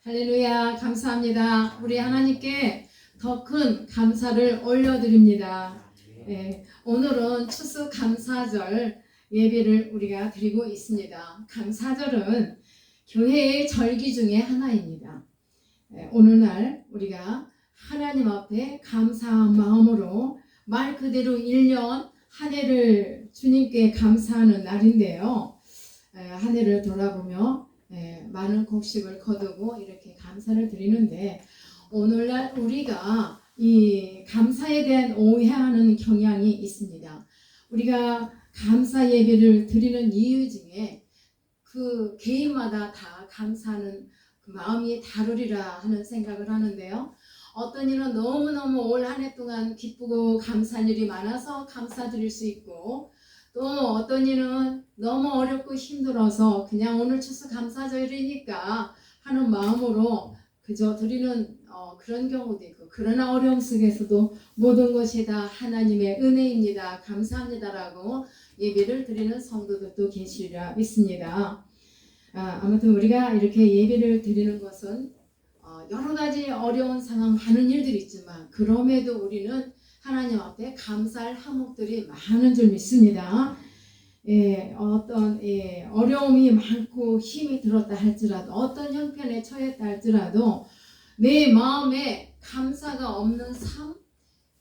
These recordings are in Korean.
할렐루야, 감사합니다. 우리 하나님께 더 큰 감사를 올려드립니다. 오늘은 추수감사절 예배를 우리가 드리고 있습니다. 감사절은 교회의 절기 중에 하나입니다. 오늘날 우리가 하나님 앞에 감사한 마음으로 말 그대로 1년 한 해를 주님께 감사하는 날인데요. 한 해를 돌아보며 많은 곡식을 거두고 이렇게 감사를 드리는데, 오늘날 우리가 이 감사에 대한 오해하는 경향이 있습니다. 우리가 감사 예배를 드리는 이유 중에 그 개인마다 다 감사하는 그 마음이 다르리라 하는 생각을 하는데요. 어떤 이는 너무너무 올 한 해 동안 기쁘고 감사한 일이 많아서 감사드릴 수 있고, 또 어떤 이는 너무 어렵고 힘들어서 그냥 오늘 추수감사절이니까 하는 마음으로 그저 드리는 그런 경우도 있고, 그러나 어려움 속에서도 모든 것이 다 하나님의 은혜입니다, 감사합니다라고 예배를 드리는 성도들도 계시리라 믿습니다. 아무튼 우리가 이렇게 예배를 드리는 것은 여러 가지 어려운 상황, 많은 일들이 있지만 그럼에도 우리는 하나님 앞에 감사할 항목들이 많은 줄 믿습니다. 어떤 어려움이 많고 힘이 들었다 할지라도, 어떤 형편에 처했다 할지라도 내 마음에 감사가 없는 삶,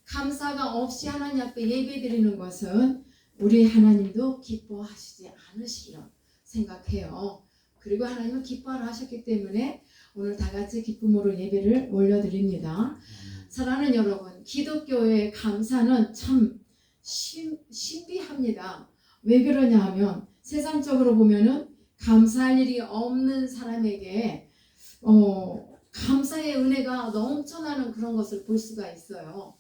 감사가 없이 하나님 앞에 예배드리는 것은 우리 하나님도 기뻐하시지 않으시리라 생각해요. 그리고 하나님은 기뻐하라 하셨기 때문에 오늘 다 같이 기쁨으로 예배를 올려드립니다. 사랑하는 여러분, 기독교의 감사는 참 신비합니다. 왜 그러냐 하면 세상적으로 보면은 감사할 일이 없는 사람에게 감사의 은혜가 넘쳐나는 그런 것을 볼 수가 있어요.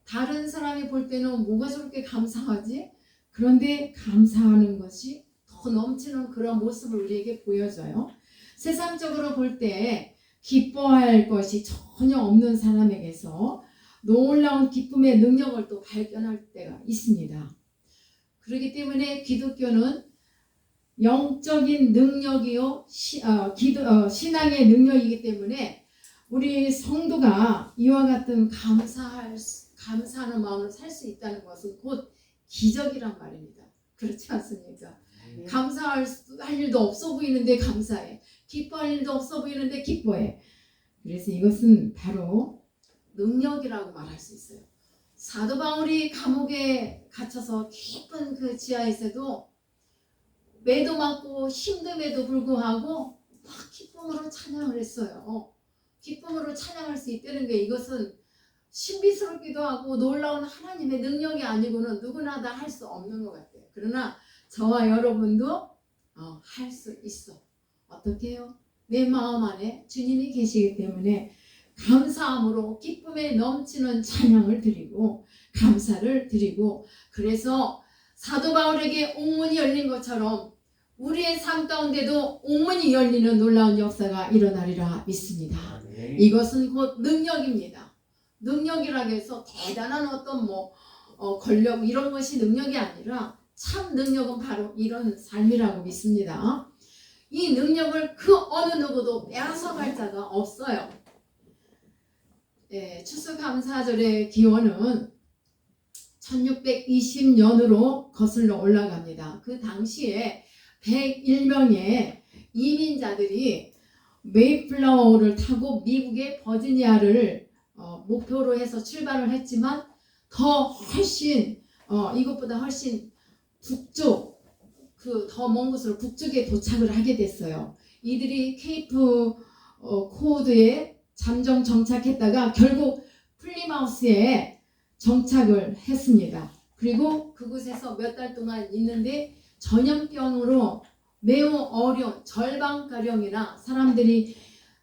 다른 사람이 볼 때는 뭐가 저렇게 감사하지? 그런데 감사하는 것이 더 넘치는 그런 모습을 우리에게 보여줘요. 세상적으로 볼 때 기뻐할 것이 전혀 없는 사람에게서 놀라운 기쁨의 능력을 또 발견할 때가 있습니다. 그렇기 때문에 기독교는 영적인 능력이요, 신앙의 능력이기 때문에 우리 성도가 이와 같은 감사하는 마음으로 살 수 있다는 것은 곧 기적이란 말입니다. 그렇지 않습니까? 감사할 일도 없어 보이는데 감사해. 기뻐할 일도 없어 보이는데 기뻐해. 그래서 이것은 바로 능력이라고 말할 수 있어요. 사도 바울이 감옥에 갇혀서 깊은 그 지하에서도 매도 맞고 힘듦에도 불구하고 막 기쁨으로 찬양을 했어요. 기쁨으로 찬양할 수 있다는 게, 이것은 신비스럽기도 하고 놀라운 하나님의 능력이 아니고는 누구나 다 할 수 없는 것 같아요. 그러나 저와 여러분도 할 수 있어. 어떻게 해요? 내 마음 안에 주님이 계시기 때문에 감사함으로 기쁨에 넘치는 찬양을 드리고 감사를 드리고, 그래서 사도 바울에게 옥문이 열린 것처럼 우리의 삶 가운데도 옥문이 열리는 놀라운 역사가 일어나리라 믿습니다. 이것은 곧 능력입니다. 능력이라고 해서 대단한 어떤 권력 이런 것이 능력이 아니라 참 능력은 바로 이런 삶이라고 믿습니다. 이 능력을 그 어느 누구도 빼앗아갈 자가 없어요. 추수감사절의 기원은 1620년으로 거슬러 올라갑니다. 그 당시에 101명의 이민자들이 메이플라워를 타고 미국의 버지니아를 목표로 해서 출발을 했지만 더 훨씬 이것보다 훨씬 북쪽, 더 먼 곳으로 북쪽에 도착을 하게 됐어요. 이들이 케이프 코드에 잠정 정착했다가 결국 플리마우스에 정착을 했습니다. 그리고 그곳에서 몇 달 동안 있는데 전염병으로 매우 어려운 절반가량이나 사람들이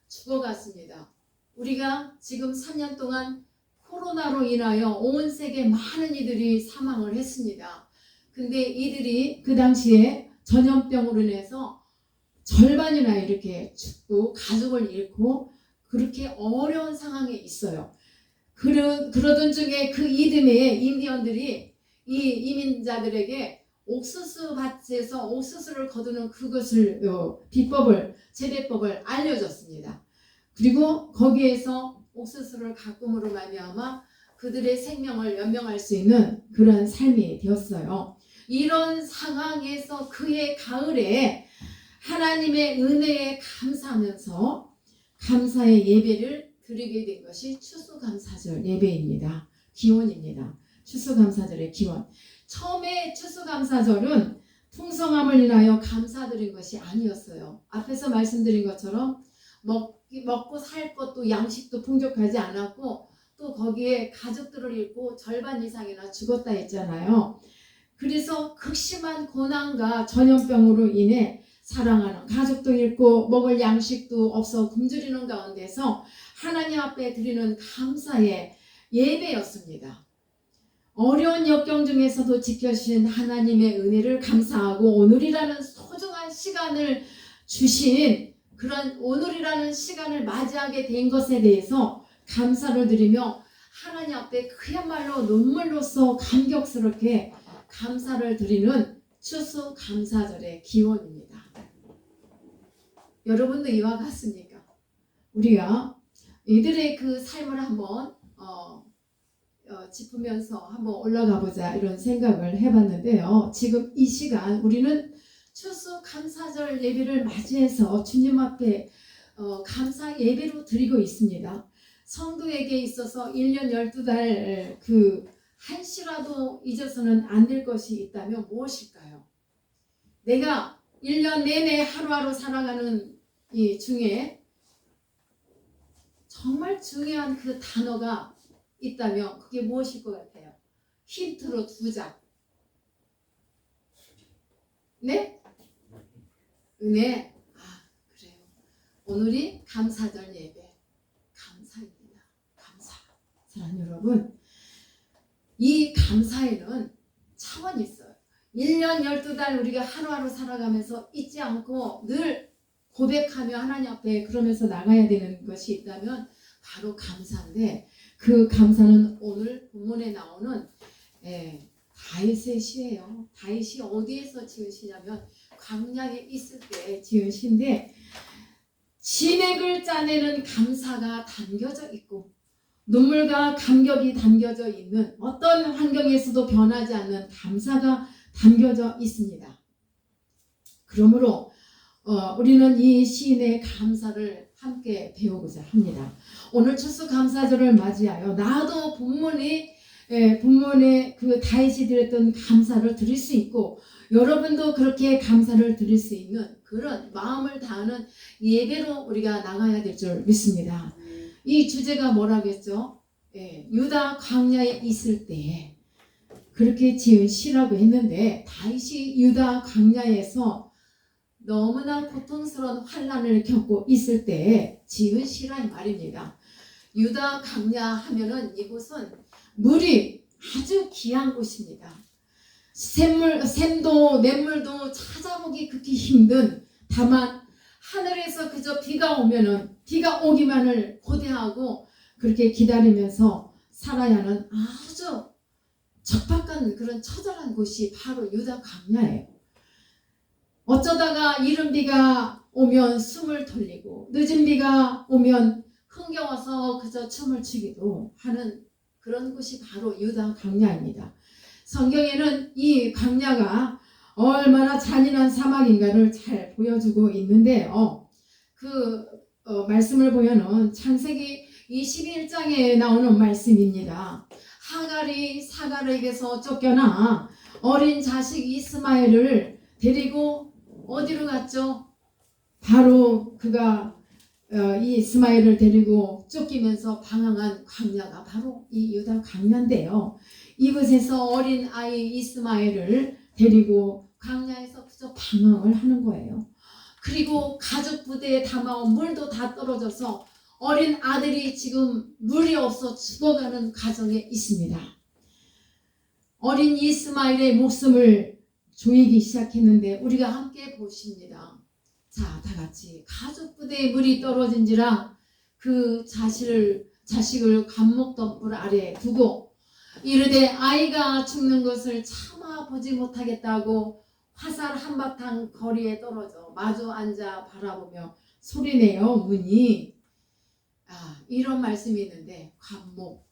죽어갔습니다. 우리가 지금 3년 동안 코로나로 인하여 온 세계 많은 이들이 사망을 했습니다. 근데 이들이 그 당시에 전염병으로 인해서 절반이나 이렇게 죽고 가족을 잃고 그렇게 어려운 상황에 있어요. 그러던 중에 그 이듬해에 인디언들이 이 이민자들에게 옥수수 밭에서 옥수수를 거두는 그것을 비법을 재배법을 알려줬습니다. 그리고 거기에서 옥수수를 가꿈으로 말미암아 그들의 생명을 연명할 수 있는 그런 삶이 되었어요. 이런 상황에서 그의 가을에 하나님의 은혜에 감사하면서 감사의 예배를 드리게 된 것이 추수감사절 예배입니다. 기원입니다. 추수감사절의 기원. 처음에 추수감사절은 풍성함을 인하여 감사드린 것이 아니었어요. 앞에서 말씀드린 것처럼 먹고 살 것도 양식도 풍족하지 않았고 또 거기에 가족들을 잃고 절반 이상이나 죽었다 했잖아요. 그래서 극심한 고난과 전염병으로 인해 사랑하는 가족도 잃고 먹을 양식도 없어 굶주리는 가운데서 하나님 앞에 드리는 감사의 예배였습니다. 어려운 역경 중에서도 지켜주신 하나님의 은혜를 감사하고 오늘이라는 소중한 시간을 주신 그런 오늘이라는 시간을 맞이하게 된 것에 대해서 감사를 드리며 하나님 앞에 그야말로 눈물로써 감격스럽게 감사를 드리는 추수감사절의 기원입니다. 여러분도 이와 같습니까? 우리가 이들의 그 삶을 한번 짚으면서 한번 올라가 보자 이런 생각을 해봤는데요. 지금 이 시간 우리는 추수감사절 예배를 맞이해서 주님 앞에 감사 예배로 드리고 있습니다. 성도에게 있어서 1년 12달 그 한시라도 잊어서는 안 될 것이 있다면 무엇일까요? 내가 1년 내내 하루하루 살아가는 이 중에 정말 중요한 그 단어가 있다면 그게 무엇일 것 같아요? 힌트로 2장. 네? 은혜. 아, 그래요. 오늘이 감사절 예배. 감사입니다. 감사. 사랑하는 여러분, 이 감사에는 차원이 있어요. 1년 12달 우리가 하루하루 살아가면서 잊지 않고 늘 고백하며 하나님 앞에 그러면서 나가야 되는 것이 있다면 바로 감사인데 그 감사는 오늘 본문에 나오는 다윗의 시예요. 다윗이 어디에서 지은 시냐면 광야에 있을 때 지은 시인데 진액을 짜내는 감사가 담겨져 있고 눈물과 감격이 담겨져 있는 어떤 환경에서도 변하지 않는 감사가 담겨져 있습니다. 그러므로 우리는 이 시인의 감사를 함께 배우고자 합니다. 오늘 추수감사절을 맞이하여 나도 본문에 그 다윗이 드렸던 감사를 드릴 수 있고 여러분도 그렇게 감사를 드릴 수 있는 그런 마음을 다하는 예배로 우리가 나가야 될 줄 믿습니다. 이 주제가 뭐라고 했죠? 유다 광야에 있을 때 그렇게 지은 시라고 했는데 다윗이 유다 광야에서 너무나 고통스러운 환난을 겪고 있을 때 지은 시란 말입니다. 유다 광야 하면은 이곳은 물이 아주 귀한 곳입니다. 샘도 냇물도 찾아보기 극히 힘든 다만 하늘에서 그저 비가 오면은 비가 오기만을 고대하고 그렇게 기다리면서 살아야 하는 아주 적박한 그런 처절한 곳이 바로 유다 광야예요. 어쩌다가 이른 비가 오면 숨을 돌리고 늦은 비가 오면 흥겨워서 그저 춤을 추기도 하는 그런 곳이 바로 유다 광야입니다. 성경에는 이 광야가 얼마나 잔인한 사막인가를 잘 보여주고 있는데요. 말씀을 보면은 창세기 21장에 나오는 말씀입니다. 하갈이 사갈에게서 쫓겨나 어린 자식 이스마엘을 데리고 어디로 갔죠? 바로 그가 이 이스마엘을 데리고 쫓기면서 방황한 광야가 바로 이 유다 광야인데요. 이곳에서 어린 아이 이스마엘을 데리고 광야에서 그저 방황을 하는 거예요. 그리고 가족 부대에 담아온 물도 다 떨어져서 어린 아들이 지금 물이 없어 죽어가는 가정에 있습니다. 어린 이스마엘의 목숨을 조이기 시작했는데 우리가 함께 보십니다. 자, 다 같이 가족 부대에 물이 떨어진지라 그 자식을 관목 덤불 아래 두고 이르되 아이가 죽는 것을 참아 보지 못하겠다고 화살 한바탕 거리에 떨어져 마주 앉아 바라보며 소리내어 우니 이런 말씀이 있는데 관목.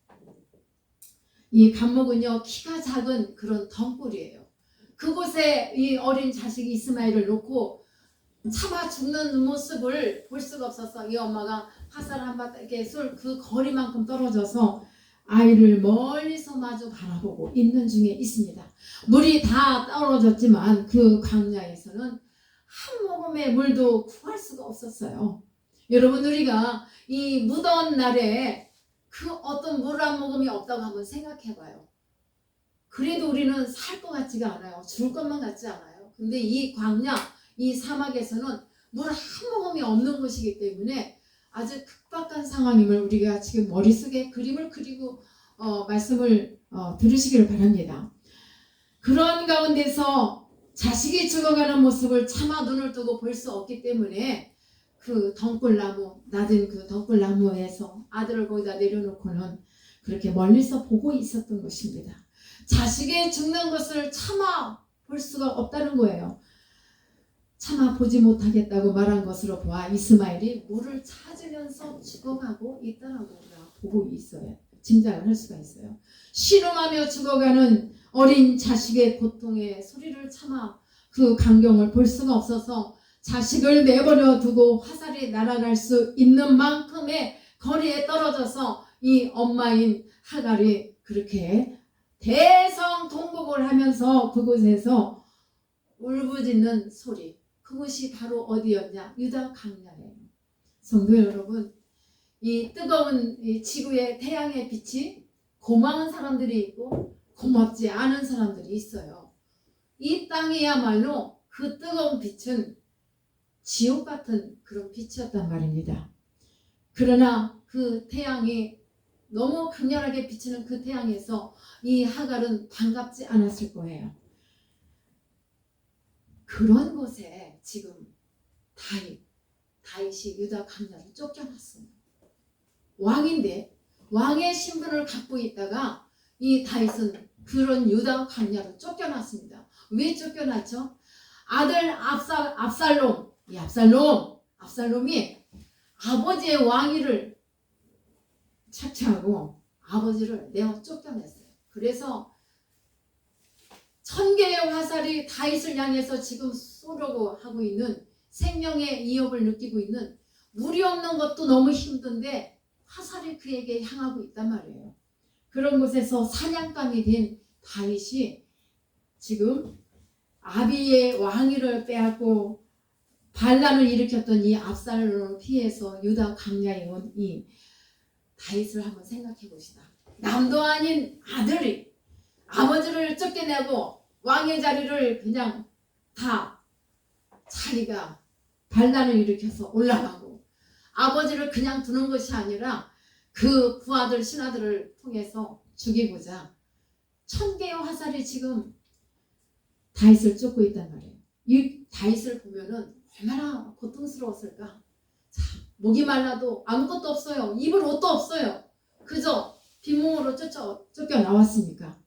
이 관목은요 키가 작은 그런 덩굴이에요. 그곳에 이 어린 자식이 이스마엘을 놓고 차마 죽는 모습을 볼 수가 없었어. 이 엄마가 화살 한바탕 이렇게 쏠 그 거리만큼 떨어져서 아이를 멀리서 마주 바라보고 있는 중에 있습니다. 물이 다 떨어졌지만 그 광야에서는 한 모금의 물도 구할 수가 없었어요. 여러분 우리가 이 무더운 날에 그 어떤 물 한 모금이 없다고 한번 생각해봐요. 그래도 우리는 살 것 같지가 않아요. 죽을 것만 같지 않아요. 근데 이 광야, 이 사막에서는 물 한 모금이 없는 곳이기 때문에 아주 급박한 상황임을 우리가 지금 머릿속에 그림을 그리고 말씀을 들으시기를 바랍니다. 그런 가운데서 자식이 죽어가는 모습을 차마 눈을 뜨고 볼 수 없기 때문에 그 덩굴나무, 낮은 그 덩굴나무에서 아들을 거기다 내려놓고는 그렇게 멀리서 보고 있었던 것입니다. 자식이 죽는 것을 차마 볼 수가 없다는 거예요. 차마 보지 못하겠다고 말한 것으로 보아 이스마엘이 물을 찾으면서 죽어가고 있다라고 우리가 보고 있어요. 짐작을 할 수가 있어요. 신음하며 죽어가는 어린 자식의 고통의 소리를 참아 그 광경을 볼 수가 없어서 자식을 내버려 두고 화살이 날아갈 수 있는 만큼의 거리에 떨어져서 이 엄마인 하갈이 그렇게 대성통곡을 하면서 그곳에서 울부짖는 소리, 그곳이 바로 어디였냐? 유다 광야예요. 성도 여러분, 이 뜨거운 이 지구의 태양의 빛이 고마운 사람들이 있고 고맙지 않은 사람들이 있어요. 이 땅이야말로 그 뜨거운 빛은 지옥 같은 그런 빛이었단 말입니다. 그러나 그 태양이 너무 강렬하게 비치는 그 태양에서 이 하갈은 반갑지 않았을 거예요. 그런 곳에 지금 다윗이 유다 광야를 쫓겨났어요. 왕인데 왕의 신분을 갖고 있다가 이 다윗은 그런 유다 광야로 쫓겨났습니다. 왜 쫓겨났죠? 아들 압살롬이 아버지의 왕위를 착취하고 아버지를 내어 쫓겨냈어요. 그래서 1000개의 화살이 다윗을 향해서 지금 쏘려고 하고 있는, 생명의 위협을 느끼고 있는, 물이 없는 것도 너무 힘든데 화살이 그에게 향하고 있단 말이에요. 그런 곳에서 사냥감이 된 다윗이 지금 아비의 왕위를 빼앗고 반란을 일으켰던 이 압살롬을 피해서 유다 광야에 온 이 다윗을 한번 생각해 봅시다. 남도 아닌 아들이 아버지를 쫓겨내고 왕의 자리를 그냥 다 자기가 반란을 일으켜서 올라가고, 아버지를 그냥 두는 것이 아니라 그 부하들 신하들을 통해서 죽이고자 1000개의 화살이 지금 다윗을 쫓고 있단 말이에요. 이 다윗을 보면은 얼마나 고통스러웠을까. 자, 목이 말라도 아무것도 없어요. 입을 옷도 없어요. 그저 빈몸으로 쫓겨 나왔으니까.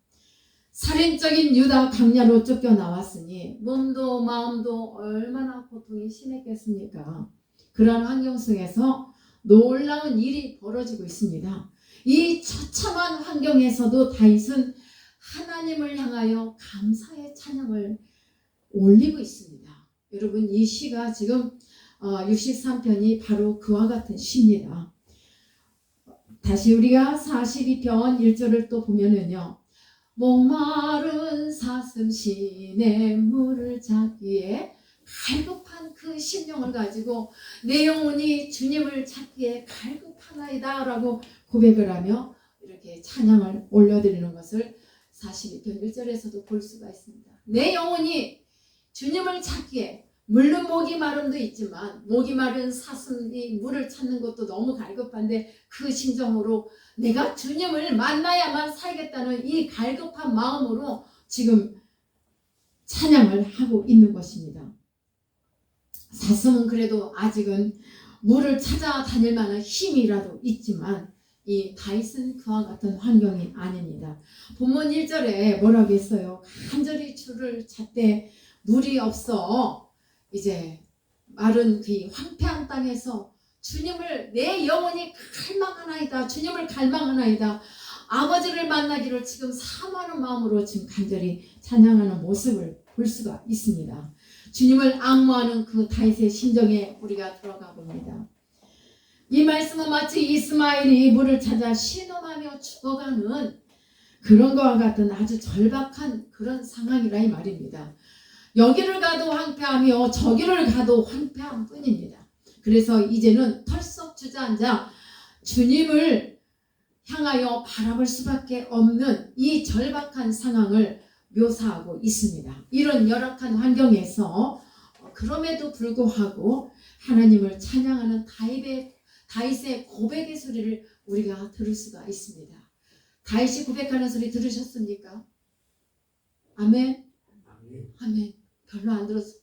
살인적인 유다 광야로 쫓겨 나왔으니 몸도 마음도 얼마나 고통이 심했겠습니까. 그러한 환경 속에서 놀라운 일이 벌어지고 있습니다. 이 처참한 환경에서도 다윗은 하나님을 향하여 감사의 찬양을 올리고 있습니다. 여러분, 이 시가 지금 63편이 바로 그와 같은 시입니다. 다시 우리가 42편 1절을 또 보면은요, 목마른 사슴 시내 물을 찾기에 갈급한 그 심령을 가지고 내 영혼이 주님을 찾기에 갈급하나이다 라고 고백을 하며 이렇게 찬양을 올려드리는 것을 42편 1절에서도 볼 수가 있습니다. 내 영혼이 주님을 찾기에, 물론 목이 마름도 있지만 목이 마른 사슴이 물을 찾는 것도 너무 갈급한데 그 심정으로 내가 주님을 만나야만 살겠다는 이 갈급한 마음으로 지금 찬양을 하고 있는 것입니다. 사슴은 그래도 아직은 물을 찾아다닐 만한 힘이라도 있지만 이 다윗은 그와 같은 환경이 아닙니다. 본문 1절에 뭐라고 했어요? 간절히 주를 찾되 물이 없어 이제 마른 그 황폐한 땅에서 주님을 내 영혼이 갈망하나이다. 주님을 갈망하나이다. 아버지를 만나기를 지금 사모하는 마음으로 지금 간절히 찬양하는 모습을 볼 수가 있습니다. 주님을 앙모하는 그 다윗의 심정에 우리가 들어가 봅니다. 이 말씀은 마치 이스마엘이 물을 찾아 신음하며 죽어가는 그런 것과 같은 아주 절박한 그런 상황이라 이 말입니다. 여기를 가도 황폐하며 저기를 가도 황폐한 뿐입니다. 그래서 이제는 털썩 주저앉아 주님을 향하여 바라볼 수밖에 없는 이 절박한 상황을 묘사하고 있습니다. 이런 열악한 환경에서 그럼에도 불구하고 하나님을 찬양하는 다윗의 고백의 소리를 우리가 들을 수가 있습니다. 다윗이 고백하는 소리 들으셨습니까? 아멘? 아멘. 별로 안 들었어.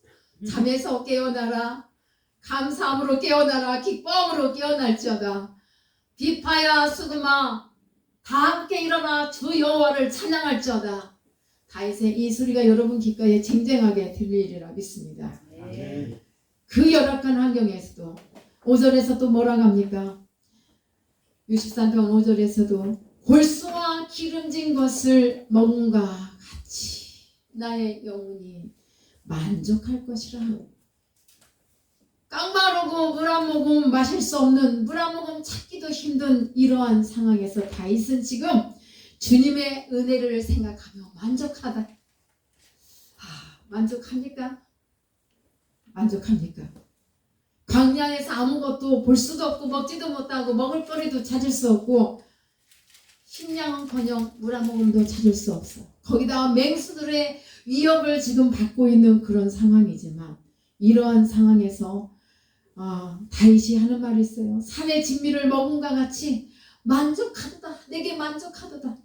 잠에서 깨어나라. 감사함으로 깨어나라. 기뻐함으로 깨어날지어다. 비파야 수금아 다 함께 일어나 주 여호와를 찬양할지어다. 다윗의 이 소리가 여러분 귓가에 쟁쟁하게 들리리라 믿습니다. 그 열악한 환경에서도 5절에서 또 뭐라고 합니까? 63편 5절에서도 골수와 기름진 것을 먹음과 같이 나의 영혼이 만족할 것이라. 깡마르고 물 한 모금 마실 수 없는, 물 한 모금 찾기도 힘든 이러한 상황에서 다윗은 지금 주님의 은혜를 생각하며 만족하다. 만족합니까? 만족합니까? 광야에서 아무것도 볼 수도 없고 먹지도 못하고 먹을 거리도 찾을 수 없고 식량은커녕 물 한 모금도 찾을 수 없어. 거기다가 맹수들의 위협을 지금 받고 있는 그런 상황이지만 이러한 상황에서 다윗이 하는 말이 있어요. 산의 진미를 먹음과 같이 만족하도다. 내게 만족하도다.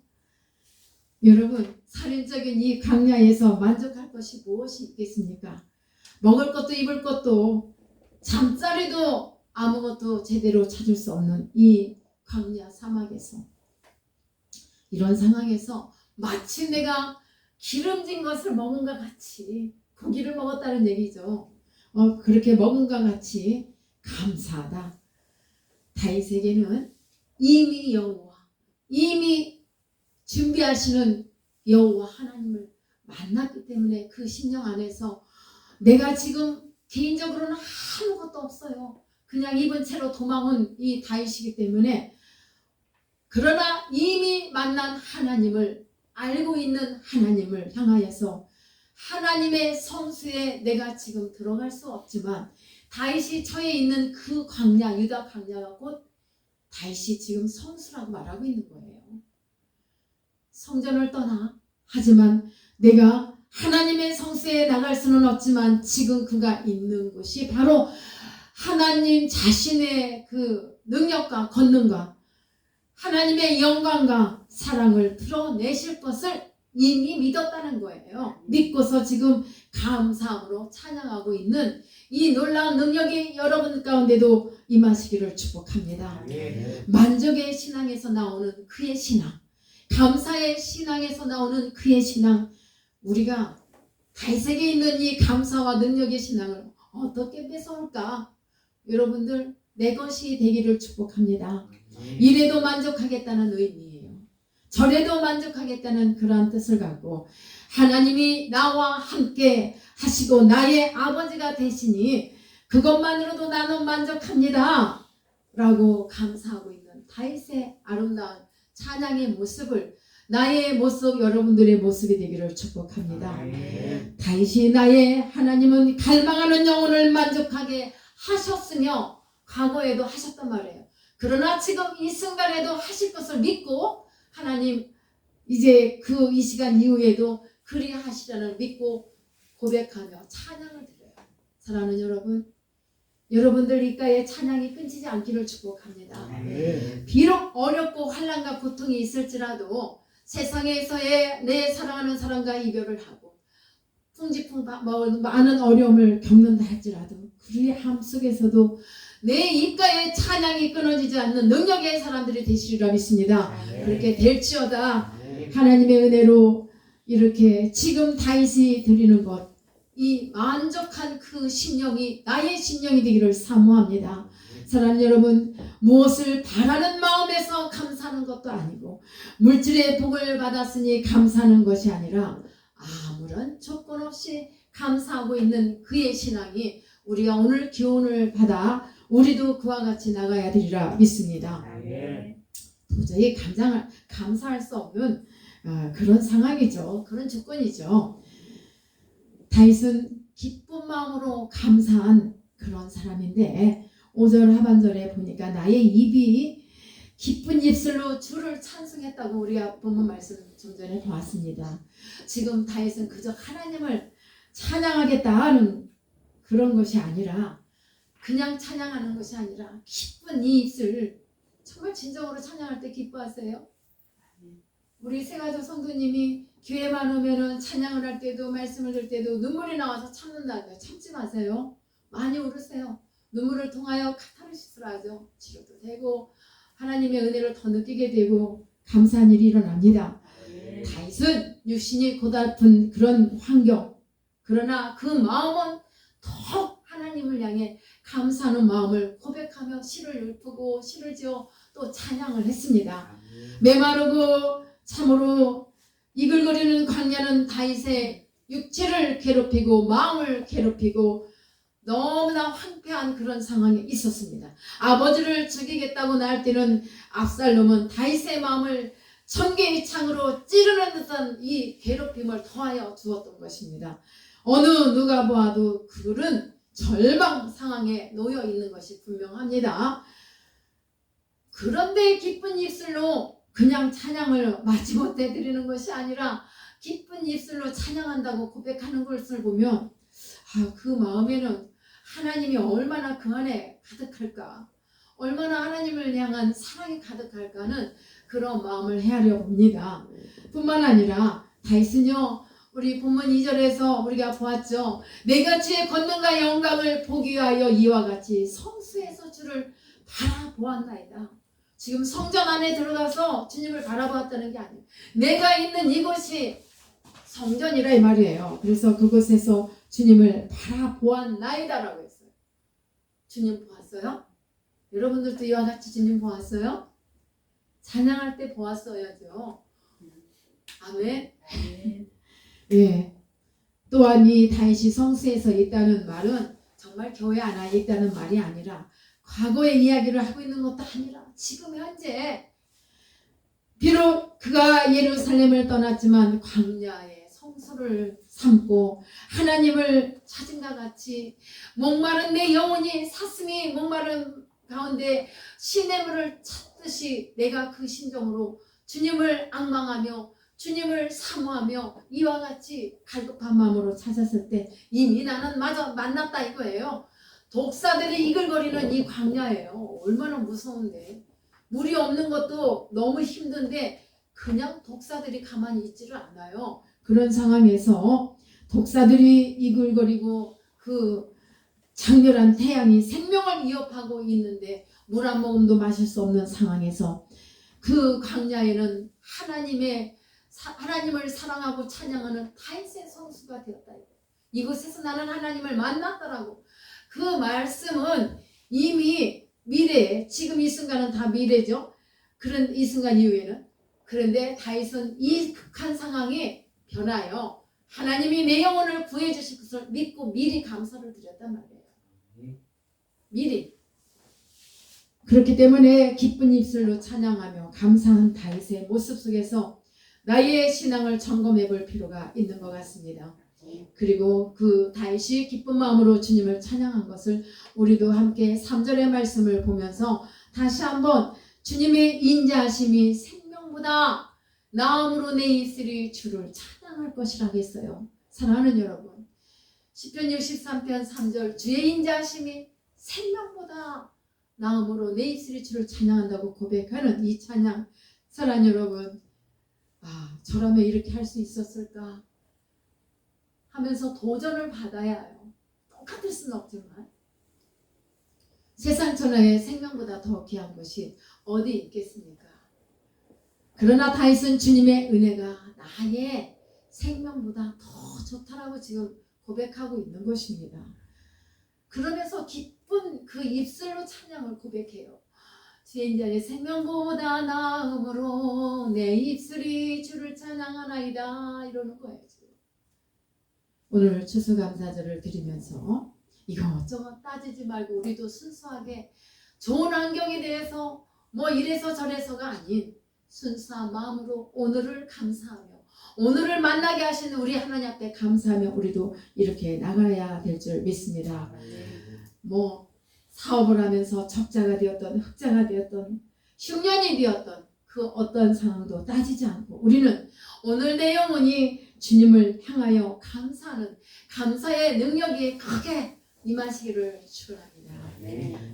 여러분, 살인적인 이 광야에서 만족할 것이 무엇이 있겠습니까? 먹을 것도 입을 것도 잠자리도 아무것도 제대로 찾을 수 없는 이 광야 사막에서, 이런 상황에서 마치 내가 기름진 것을 먹은과 같이, 고기를 먹었다는 얘기죠. 그렇게 먹은과 같이 감사하다. 다윗에게는 이미 여호와, 이미 준비하시는 여호와 하나님을 만났기 때문에 그 심령 안에서 내가 지금 개인적으로는 아무것도 없어요. 그냥 입은 채로 도망온 이 다윗이기 때문에, 그러나 이미 만난 하나님을, 알고 있는 하나님을 향하여서 하나님의 성수에 내가 지금 들어갈 수 없지만 다윗이 처해 있는 그 광야, 유다 광야가 곧 다윗이 지금 성수라고 말하고 있는 거예요. 성전을 떠나, 하지만 내가 하나님의 성수에 나갈 수는 없지만 지금 그가 있는 곳이 바로 하나님 자신의 그 능력과 권능과 하나님의 영광과 사랑을 드러내실 것을 이미 믿었다는 거예요. 믿고서 지금 감사함으로 찬양하고 있는 이 놀라운 능력이 여러분 가운데도 임하시기를 축복합니다. 만족의 신앙에서 나오는 그의 신앙, 감사의 신앙에서 나오는 그의 신앙, 우리가 다윗에게 있는 이 감사와 능력의 신앙을 어떻게 뺏어올까? 여러분들, 내 것이 되기를 축복합니다. 이래도 만족하겠다는 의미예요. 저래도 만족하겠다는 그러한 뜻을 갖고 하나님이 나와 함께 하시고 나의 아버지가 되시니 그것만으로도 나는 만족합니다 라고 감사하고 있는 다윗의 아름다운 찬양의 모습을, 나의 모습, 여러분들의 모습이 되기를 축복합니다. 다윗이 나의 하나님은 갈망하는 영혼을 만족하게 하셨으며 과거에도 하셨단 말이에요. 그러나 지금 이 순간에도 하실 것을 믿고 하나님 이제 그 이 시간 이후에도 그리 하시라는 믿고 고백하며 찬양을 드려요. 사랑하는 여러분, 여러분들 입가에 찬양이 끊기지 않기를 축복합니다. 비록 어렵고 환난과 고통이 있을지라도 세상에서의 내 사랑하는 사람과 이별을 하고 풍지풍 많은 어려움을 겪는다 할지라도 그의 삶 속에서도 내 입가에 찬양이 끊어지지 않는 능력의 사람들이 되시리라 믿습니다. 그렇게 될지어다. 하나님의 은혜로 이렇게 지금 다윗이 드리는 것, 이 만족한 그 심령이 나의 심령이 되기를 사모합니다. 사랑하는 여러분, 무엇을 바라는 마음에서 감사하는 것도 아니고 물질의 복을 받았으니 감사하는 것이 아니라 아무런 조건 없이 감사하고 있는 그의 신앙이 우리가 오늘 교훈을 받아 우리도 그와 같이 나가야 되리라 믿습니다. 도저히 감사할 수 없는 그런 상황이죠. 그런 조건이죠. 다윗은 기쁜 마음으로 감사한 그런 사람인데 5절 하반절에 보니까 나의 입이 기쁜 입술로 주를 찬송했다고 우리가 본문 말씀 좀 전에 보았습니다. 지금 다윗은 그저 하나님을 찬양하겠다 하는 그런 것이 아니라 그냥 찬양하는 것이 아니라 기쁜 이 입술, 정말 진정으로 찬양할 때 기뻐하세요? 우리 세가족 성도님이 교회만 오면은 찬양을 할 때도 말씀을 들 때도 눈물이 나와서 참는다고요. 참지 마세요. 많이 울으세요. 눈물을 통하여 카타르시스를 하죠. 치료도 되고 하나님의 은혜를 더 느끼게 되고 감사한 일이 일어납니다. 다윗은 육신이 고달픈 그런 환경, 그러나 그 마음은 더욱 하나님을 향해 감사하는 마음을 고백하며 시를 읊고 시를 지어 또 찬양을 했습니다. 메마르고 참으로 이글거리는 광야는 다윗의 육체를 괴롭히고 마음을 괴롭히고 너무나 황폐한 그런 상황에 있었습니다. 아버지를 죽이겠다고 날 때는 압살롬은 다윗의 마음을 천개의 창으로 찌르는 듯한 이 괴롭힘을 더하여 주었던 것입니다. 어느 누가 보아도 그들은 절망 상황에 놓여 있는 것이 분명합니다. 그런데 기쁜 입술로 그냥 찬양을 마지못해 드리는 것이 아니라 기쁜 입술로 찬양한다고 고백하는 것을 보면 그 마음에는 하나님이 얼마나 그 안에 가득할까, 얼마나 하나님을 향한 사랑이 가득할까는 그런 마음을 헤아려 봅니다. 뿐만 아니라 다윗은요, 우리 본문 2절에서 우리가 보았죠. 내가 주의 권능과 영광을 보기 위하여 이와 같이 성수에서 주를 바라보았나이다. 지금 성전 안에 들어가서 주님을 바라보았다는 게 아니에요. 내가 있는 이곳이 성전이라 이 말이에요. 그래서 그곳에서 주님을 바라보았나이다라고 했어요. 주님 보았어요? 여러분들도 이와 같이 주님 보았어요? 찬양할 때 보았어야죠. 아멘. 예. 또한 이 다윗이 성수에서 있다는 말은 정말 교회 안에 있다는 말이 아니라 과거의 이야기를 하고 있는 것도 아니라 지금 현재 비록 그가 예루살렘을 떠났지만 광야에 성소를 삼고 하나님을 찾은과 같이 목마른 내 영혼이 사슴이 목마른 가운데 시냇물을 찾듯이 내가 그 심정으로 주님을 앙망하며 주님을 사모하며 이와 같이 갈급한 마음으로 찾았을 때 이미 나는 마저 만났다 이거예요. 독사들이 이글거리는 이 광야예요. 얼마나 무서운데. 물이 없는 것도 너무 힘든데 그냥 독사들이 가만히 있지를 않아요. 그런 상황에서 독사들이 이글거리고 그 장렬한 태양이 생명을 위협하고 있는데 물 한 모금도 마실 수 없는 상황에서 그 광야에는 하나님을 사랑하고 찬양하는 다윗의 성수가 되었다. 이곳에서 나는 하나님을 만났다라고. 그 말씀은 이미 미래에, 지금 이 순간은 다 미래죠. 그런 이 순간 이후에는. 그런데 다윗은 이 극한 상황이 변하여 하나님이 내 영혼을 구해 주실 것을 믿고 미리 감사를 드렸단 말이에요. 미리. 그렇기 때문에 기쁜 입술로 찬양하며 감사한 다윗의 모습 속에서 나의 신앙을 점검해 볼 필요가 있는 것 같습니다. 그리고 그 다윗이 기쁜 마음으로 주님을 찬양한 것을 우리도 함께 3절의 말씀을 보면서 다시 한번 주님의 인자하심이 생명보다 나음으로 내 입술이 주를 찬양할 것이라고 했어요. 사랑하는 여러분, 시편 63편 3절 주의 인자하심이 생명보다 나음으로 내 입술이 주를 찬양한다고 고백하는 이 찬양, 사랑하는 여러분, 저라면 이렇게 할 수 있었을까 하면서 도전을 받아야 해요. 똑같을 수는 없지만 세상 천하에 생명보다 더 귀한 것이 어디 있겠습니까? 그러나 다윗은 주님의 은혜가 나의 생명보다 더 좋다라고 지금 고백하고 있는 것입니다. 그러면서 기쁜 그 입술로 찬양을 고백해요. 주의 인자의 생명보다 나음으로 내 입술이 주를 찬양하나이다 이러는 거예요. 지금. 오늘 추수감사절을 드리면서 이것저것 따지지 말고 우리도 순수하게 좋은 환경에 대해서 뭐 이래서 저래서가 아닌 순수한 마음으로 오늘을 감사하며 오늘을 만나게 하시는 우리 하나님 앞에 감사하며 우리도 이렇게 나가야 될 줄 믿습니다. 뭐 사업을 하면서 적자가 되었던 흑자가 되었던 흉년이 되었던 그 어떤 상황도 따지지 않고 우리는 오늘 내 영혼이 주님을 향하여 감사하는 감사의 능력이 크게 임하시기를 축원합니다.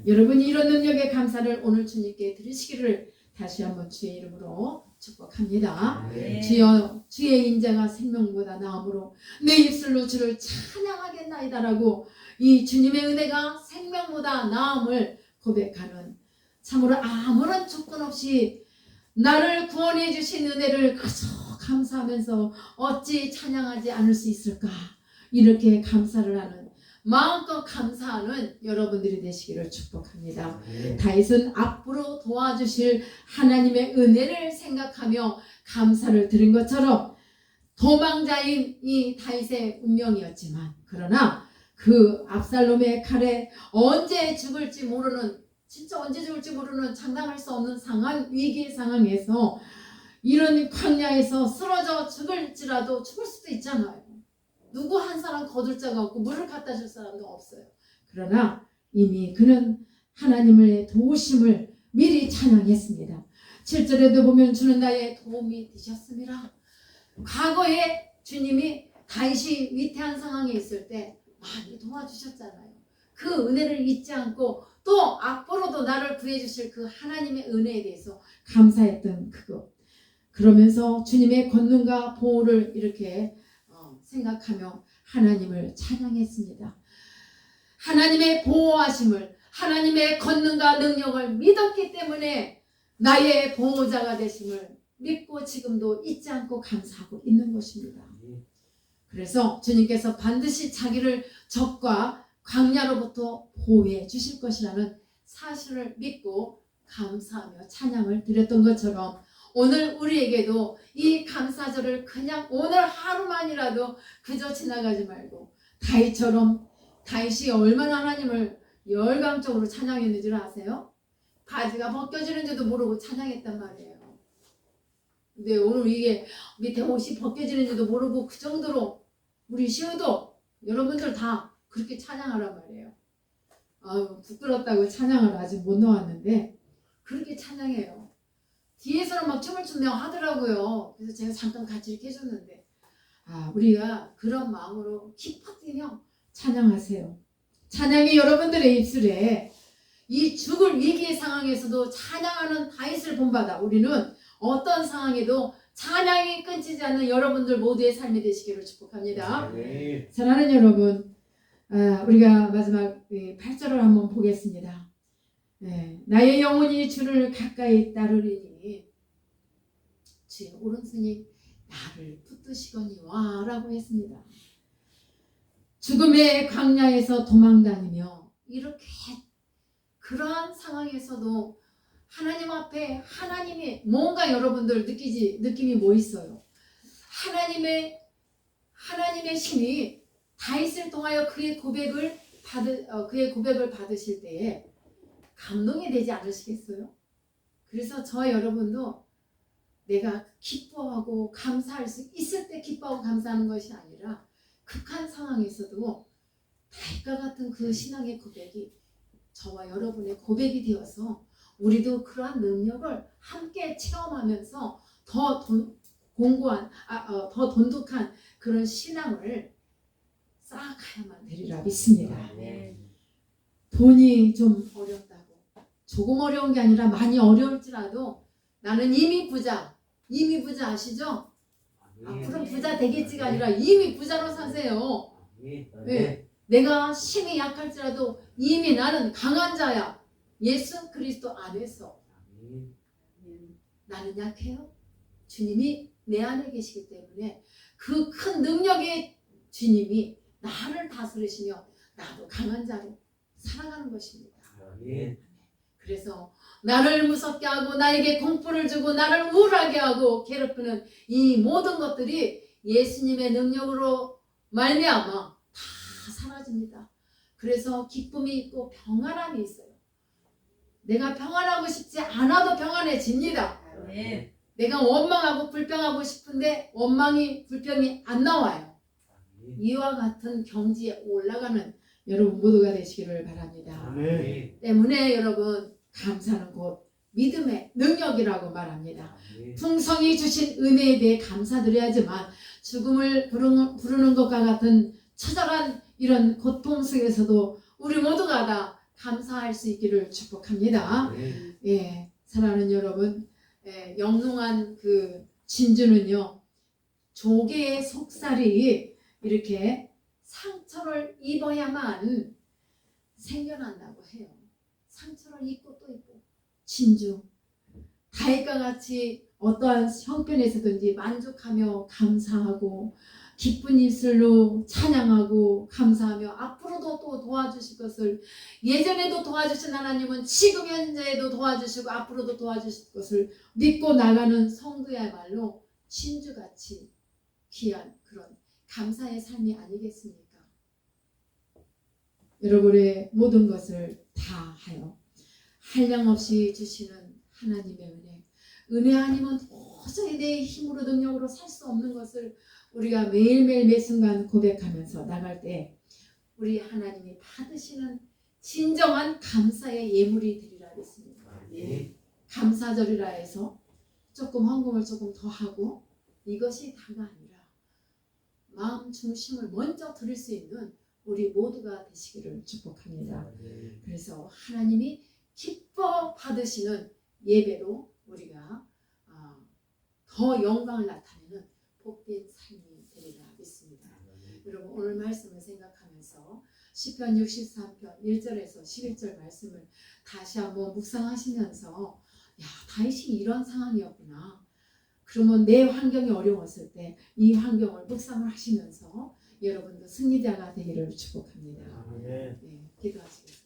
여러분이 이런 능력의 감사를 오늘 주님께 드리시기를 다시 한번 주의 이름으로 축복합니다. 주여 주의 인자가 생명보다 나음으로 내 입술로 주를 찬양하겠나이다라고 이 주님의 은혜가 생명보다 나음을 고백하는 참으로 아무런 조건 없이 나를 구원해 주신 은혜를 그저 감사하면서 어찌 찬양하지 않을 수 있을까 이렇게 감사를 하는 마음껏 감사하는 여러분들이 되시기를 축복합니다. 다윗은 앞으로 도와주실 하나님의 은혜를 생각하며 감사를 드린 것처럼 도망자인 이 다윗의 운명이었지만 그러나 그 압살롬의 칼에 언제 죽을지 모르는 진짜 언제 죽을지 모르는 장담할 수 없는 상황 위기의 상황에서 이런 광야에서 쓰러져 죽을지라도 죽을 수도 있잖아요. 누구 한 사람 거둘 자가 없고 물을 갖다 줄 사람도 없어요. 그러나 이미 그는 하나님의 도우심을 미리 찬양했습니다. 7절에도 보면 주는 나의 도움이 되셨습니다. 과거에 주님이 다윗이 위태한 상황에 있을 때 많이 도와주셨잖아요. 그 은혜를 잊지 않고 또 앞으로도 나를 구해주실 그 하나님의 은혜에 대해서 감사했던 그것. 그러면서 주님의 권능과 보호를 이렇게 생각하며 하나님을 찬양했습니다. 하나님의 보호하심을 하나님의 권능과 능력을 믿었기 때문에 나의 보호자가 되심을 믿고 지금도 잊지 않고 감사하고 있는 것입니다. 그래서 주님께서 반드시 자기를 적과 광야로부터 보호해 주실 것이라는 사실을 믿고 감사하며 찬양을 드렸던 것처럼 오늘 우리에게도 이 감사절을 그냥 오늘 하루만이라도 그저 지나가지 말고 다윗처럼 다윗이 얼마나 하나님을 열광적으로 찬양했는지를 아세요? 바지가 벗겨지는지도 모르고 찬양했단 말이에요. 근데 오늘 이게 밑에 옷이 벗겨지는지도 모르고 그 정도로 우리 시우도 여러분들 다 그렇게 찬양하란 말이에요. 아유 부끄럽다고 찬양을 아직 못 넣었는데 그렇게 찬양해요. 뒤에서는 막 춤을 춘다고 하더라고요. 그래서 제가 잠깐 같이 이렇게 해줬는데 우리가 그런 마음으로 기뻐 뛰며 찬양하세요. 찬양이 여러분들의 입술에 이 죽을 위기의 상황에서도 찬양하는 다윗을 본받아 우리는 어떤 상황에도 찬양이 끊지지 않는 여러분들 모두의 삶이 되시기를 축복합니다. 사랑하는 여러분, 우리가 마지막 8절을 한번 보겠습니다. 나의 영혼이 주를 가까이 따르리니 주의 오른손이 나를 붙드시거니와 라고 했습니다. 죽음의 광야에서 도망다니며 이렇게 그러한 상황에서도 하나님 앞에 하나님의 뭔가 여러분들 느낌이 뭐 있어요? 하나님의 신이 다윗을 통하여 그의 고백을 받으실 때에 감동이 되지 않으시겠어요? 그래서 저 여러분도 내가 기뻐하고 감사할 수 있을 때 기뻐하고 감사하는 것이 아니라 극한 상황에서도 다윗과 같은 그 신앙의 고백이 저와 여러분의 고백이 되어서 우리도 그러한 능력을 함께 체험하면서 더 공고한 더 돈독한 그런 신앙을 쌓아가야만 되리라 믿습니다. 돈이 좀 어렵다고 조금 어려운 게 아니라 많이 어려울지라도 나는 이미 부자 아시죠? 앞으로 부자 되겠지가 아니라 이미 부자로 사세요. 네. 내가 힘이 약할지라도 이미 나는 강한 자야. 예수 그리스도 안에서. 나는 약해요. 주님이 내 안에 계시기 때문에 그 큰 능력의 주님이 나를 다스리시며 나도 강한 자로 살아가는 것입니다. 그래서 나를 무섭게 하고 나에게 공포를 주고 나를 우울하게 하고 괴롭히는 이 모든 것들이 예수님의 능력으로 말미암아 다 사라집니다. 그래서 기쁨이 있고 평안함이 있어요. 내가 평안하고 싶지 않아도 평안해집니다. 내가 원망하고 불평하고 싶은데 원망이 불평이 안 나와요. 이와 같은 경지에 올라가는 여러분 모두가 되시기를 바랍니다. 때문에 여러분 감사는 곧 믿음의 능력이라고 말합니다. 풍성히 주신 은혜에 대해 감사드려야지만 죽음을 부르는 것과 같은 처절한 이런 고통 속에서도 우리 모두가 다 감사할 수 있기를 축복합니다. 예, 사랑하는 여러분, 영롱한 그 진주는요, 조개의 속살이 이렇게 상처를 입어야만 생겨난다고 해요. 상처를 입고 또 입고. 진주, 다윗과 같이 어떠한 형편에서든지 만족하며 감사하고 기쁜 입술로 찬양하고 감사하며 앞으로도 또 도와주실 것을, 예전에도 도와주신 하나님은 지금 현재에도 도와주시고 앞으로도 도와주실 것을 믿고 나가는 성도야말로 진주같이 귀한 그런 감사의 삶이 아니겠습니까? 여러분의 모든 것을 다 하여 한량없이 주시는 하나님의 은혜 아니면 도저히 내 힘으로 능력으로 살 수 없는 것을 우리가 매일매일 매순간 고백하면서 나갈 때 우리 하나님이 받으시는 진정한 감사의 예물이 되리라 했습니다. 감사절이라 해서 조금 헌금을 조금 더 하고 이것이 다가 아니라 마음 중심을 먼저 드릴 수 있는 우리 모두가 되시기를 축복합니다. 그래서 하나님이 기뻐 받으시는 예배로 우리가 더 영광을 나타내는 복된 삶이 되리라 믿습니다. 여러분 오늘 말씀을 생각하면서 시편 63편 1절에서 11절 말씀을 다시 한번 묵상하시면서 야, 다윗이 이런 상황이었구나. 그러면 내 환경이 어려웠을 때 이 환경을 묵상을 하시면서 여러분도 승리자가 되기를 축복합니다. 네, 기도하시겠습니다.